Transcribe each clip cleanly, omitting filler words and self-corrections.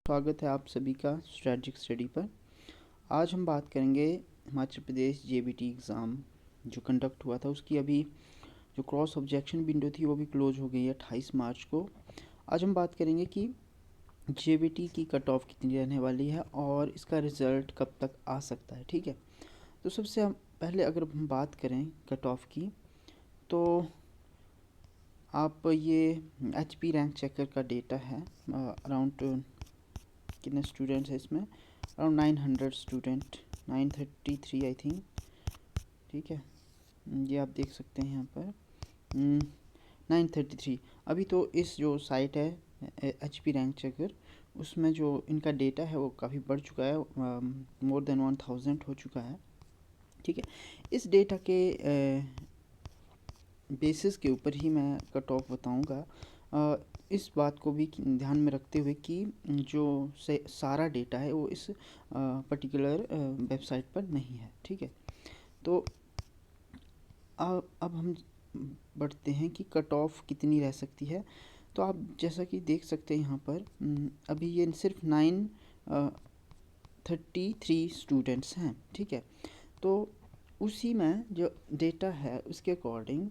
स्वागत है आप सभी का स्ट्रेटजिक स्टडी पर। आज हम बात करेंगे हिमाचल प्रदेश जेबीटी एग्ज़ाम जो कंडक्ट हुआ था उसकी अभी जो क्रॉस ऑब्जेक्शन विंडो थी वो भी क्लोज हो गई है 28 मार्च को। आज हम बात करेंगे कि जेबीटी की कट ऑफ कितनी रहने वाली है और इसका रिज़ल्ट कब तक आ सकता है। ठीक है, तो सबसे हम पहले अगर हम बात करें कट ऑफ की, तो आप ये HP रैंक चेकर का डेटा है। अराउंड कितने स्टूडेंट्स हैं इसमें? Around 900 student, 933 I think. ठीक है, ये आप देख सकते हैं यहाँ पर 933। अभी तो इस जो साइट है HP रैंक चेकर, उसमें जो इनका डेटा है वो काफ़ी बढ़ चुका है, मोर देन 1000 हो चुका है। ठीक है, इस डेटा के बेसिस के ऊपर ही मैं कट ऑफ बताऊँगा। इस बात को भी ध्यान में रखते हुए कि जो सारा डेटा है वो इस पर्टिकुलर वेबसाइट पर नहीं है। ठीक है, तो अब हम बढ़ते हैं कि कट ऑफ कितनी रह सकती है। तो आप जैसा कि देख सकते हैं यहाँ पर अभी ये सिर्फ 933 स्टूडेंट्स हैं। ठीक है, तो उसी में जो डेटा है उसके अकॉर्डिंग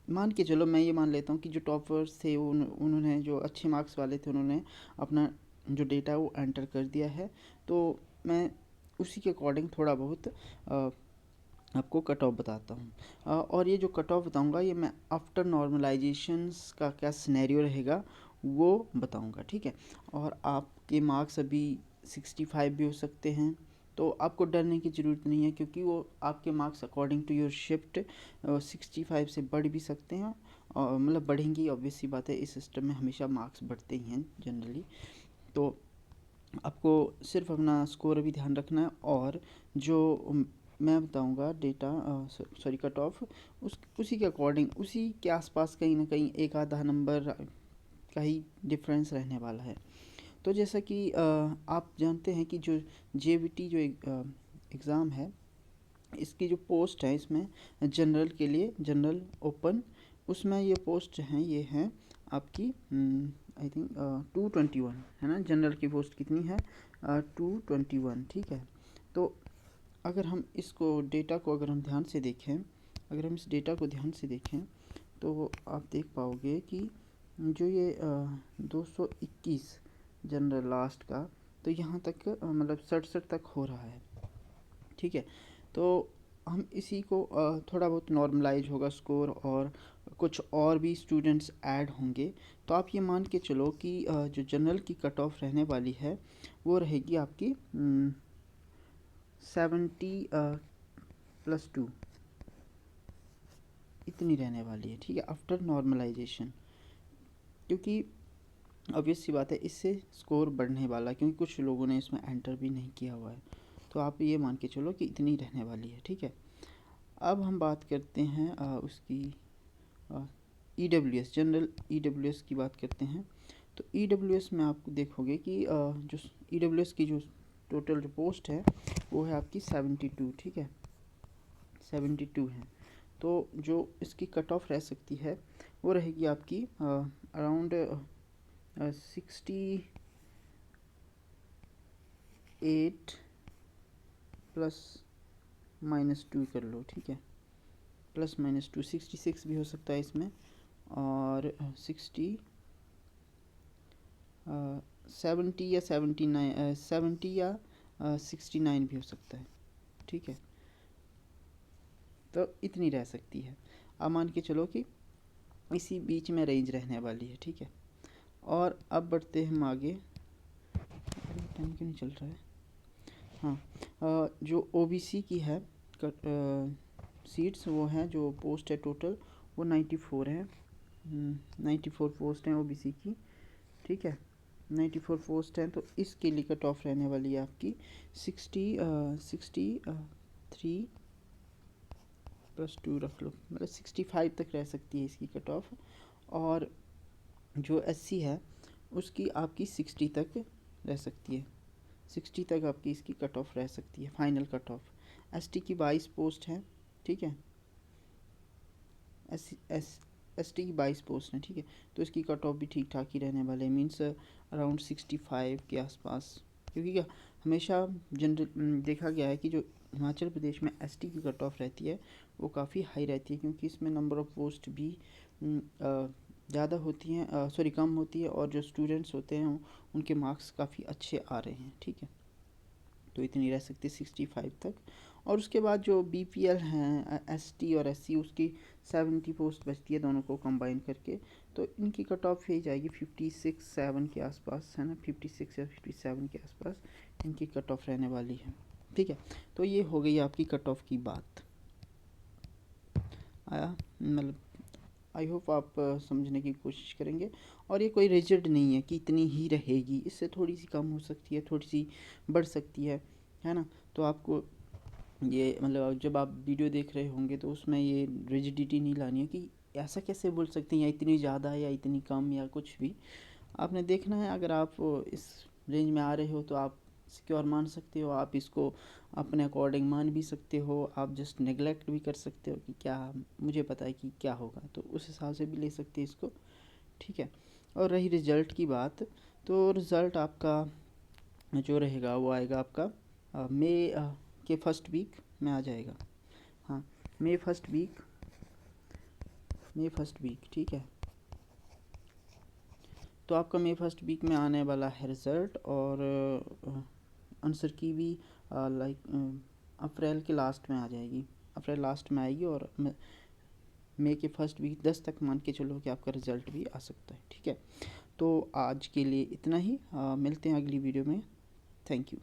मान के चलो, मैं ये मान लेता हूँ कि जो टॉपर्स थे उन्होंने, जो अच्छे मार्क्स वाले थे, उन्होंने अपना जो डेटा वो एंटर कर दिया है। तो मैं उसी के अकॉर्डिंग थोड़ा बहुत आपको कट ऑफ बताता हूँ। और ये जो कट ऑफ बताऊँगा ये मैं आफ्टर नॉर्मलाइजेशंस का क्या सिनेरियो रहेगा वो बताऊँगा। ठीक है, और आपके मार्क्स अभी 65 भी हो सकते हैं, तो आपको डरने की ज़रूरत नहीं है, क्योंकि वो आपके marks according to your shift 65 से बढ़ भी सकते हैं, और मतलब बढ़ेंगी। ऑब्वियस सी बात है, इस सिस्टम में हमेशा मार्क्स बढ़ते ही हैं जनरली। तो आपको सिर्फ अपना स्कोर अभी ध्यान रखना है, और जो मैं बताऊंगा डेटा, सॉरी कट ऑफ, उसी के अकॉर्डिंग, उसी के आसपास कहीं ना कहीं एक आधा नंबर का ही डिफरेंस रहने वाला है। तो जैसा कि आप जानते हैं कि जो जेबीटी जो एग्ज़ाम है, इसकी जो पोस्ट है इसमें जनरल के लिए, जनरल ओपन, उसमें ये पोस्ट हैं, ये हैं आपकी आई थिंक 221 है ना। जनरल की पोस्ट कितनी है? 221। ठीक है, तो अगर हम इसको डेटा को अगर हम ध्यान से देखें, अगर हम इस डेटा को ध्यान से देखें तो आप देख पाओगे कि जो ये 221 जनरल लास्ट का, तो यहाँ तक मतलब 67 तक हो रहा है। ठीक है, तो हम इसी को थोड़ा बहुत नॉर्मलाइज होगा स्कोर, और कुछ और भी स्टूडेंट्स ऐड होंगे। तो आप ये मान के चलो कि जो जनरल की कट ऑफ रहने वाली है वो रहेगी आपकी 70+2 इतनी रहने वाली है। ठीक है, आफ्टर नॉर्मलाइजेशन, क्योंकि ऑब्वियस सी बात है इससे स्कोर बढ़ने वाला, क्योंकि कुछ लोगों ने इसमें एंटर भी नहीं किया हुआ है। तो आप ये मान के चलो कि इतनी रहने वाली है। ठीक है, अब हम बात करते हैं उसकी EWS, जनरल EWS की बात करते हैं। तो EWS में आप देखोगे कि जो EWS की जो टोटल जो पोस्ट है वो है आपकी 72। ठीक है, 72 है। तो जो इसकी कट ऑफ रह सकती है वो रहेगी आपकी अराउंड 68 +-2 कर लो। ठीक है, +-2 66 भी हो सकता है इसमें, और 70 या 79, 70 या 69 भी हो सकता है। ठीक है, तो इतनी रह सकती है। आप मान के चलो कि इसी बीच में रेंज रहने वाली है। ठीक है, और अब बढ़ते हैं हम आगे। टाइम क्यों नहीं चल रहा है? हाँ, जो OBC की है सीट्स, वो हैं, जो पोस्ट है टोटल वो 94 है। 94 पोस्ट हैं OBC की। ठीक है, 94 पोस्ट हैं, तो इसके लिए कट ऑफ रहने वाली है आपकी 63 +2 रख लो, मतलब 65 तक रह सकती है इसकी कट ऑफ। और जो SC है उसकी आपकी 60 तक रह सकती है, 60 तक आपकी इसकी कट ऑफ रह सकती है, फाइनल कट ऑफ। ST की 22 पोस्ट है। ठीक है, एसटी की 22 पोस्ट हैं, ठीक है। तो इसकी कट ऑफ भी ठीक ठाक ही रहने वाले, मीन्स अराउंड 65 के आसपास, क्योंकि क्या हमेशा जनरल देखा गया है कि जो हिमाचल प्रदेश में एसटी की कट ऑफ रहती है वो काफ़ी हाई रहती है, क्योंकि इसमें नंबर ऑफ़ पोस्ट भी ज़्यादा होती हैं, सॉरी कम होती है, और जो स्टूडेंट्स होते हैं उनके मार्क्स काफ़ी अच्छे आ रहे हैं, ठीक है। तो इतनी रह सकती है 65 तक। और उसके बाद जो बीपीएल हैं, एसटी और एससी, उसकी 70 पोस्ट बचती है दोनों को कंबाइन करके। तो इनकी कट ऑफ यही जाएगी 56-7 के आसपास, है ना, 56 या 57 के आसपास इनकी कट ऑफ रहने वाली है, ठीक है। तो ये हो गई आपकी कट ऑफ की बात। आया मतलब, आई होप आप समझने की कोशिश करेंगे। और ये कोई रिजिड नहीं है कि इतनी ही रहेगी, इससे थोड़ी सी कम हो सकती है, थोड़ी सी बढ़ सकती है ना। तो आपको ये मतलब जब आप वीडियो देख रहे होंगे तो उसमें ये रिजिडिटी नहीं लानी है कि ऐसा कैसे बोल सकते हैं, या इतनी ज़्यादा या इतनी कम या कुछ भी। आपने देखना है, अगर आप इस रेंज में आ रहे हो तो आप सिक्योर मान सकते हो, आप इसको अपने अकॉर्डिंग मान भी सकते हो, आप जस्ट नेगलेक्ट भी कर सकते हो कि क्या मुझे पता है कि क्या होगा, तो उस हिसाब से भी ले सकते हैं इसको, ठीक है। और रही रिज़ल्ट की बात, तो रिज़ल्ट आपका जो रहेगा वो आएगा आपका मई के फर्स्ट वीक में आ जाएगा। हाँ, मई फर्स्ट वीक, ठीक है। तो आपका मई फर्स्ट वीक में आने वाला है रिज़ल्ट, और आंसर की भी लाइक अप्रैल के लास्ट में आ जाएगी, अप्रैल लास्ट में आएगी, और मई के फर्स्ट वीक 10 तक मान के चलो कि आपका रिज़ल्ट भी आ सकता है, ठीक है। तो आज के लिए इतना ही, मिलते हैं अगली वीडियो में। Thank you.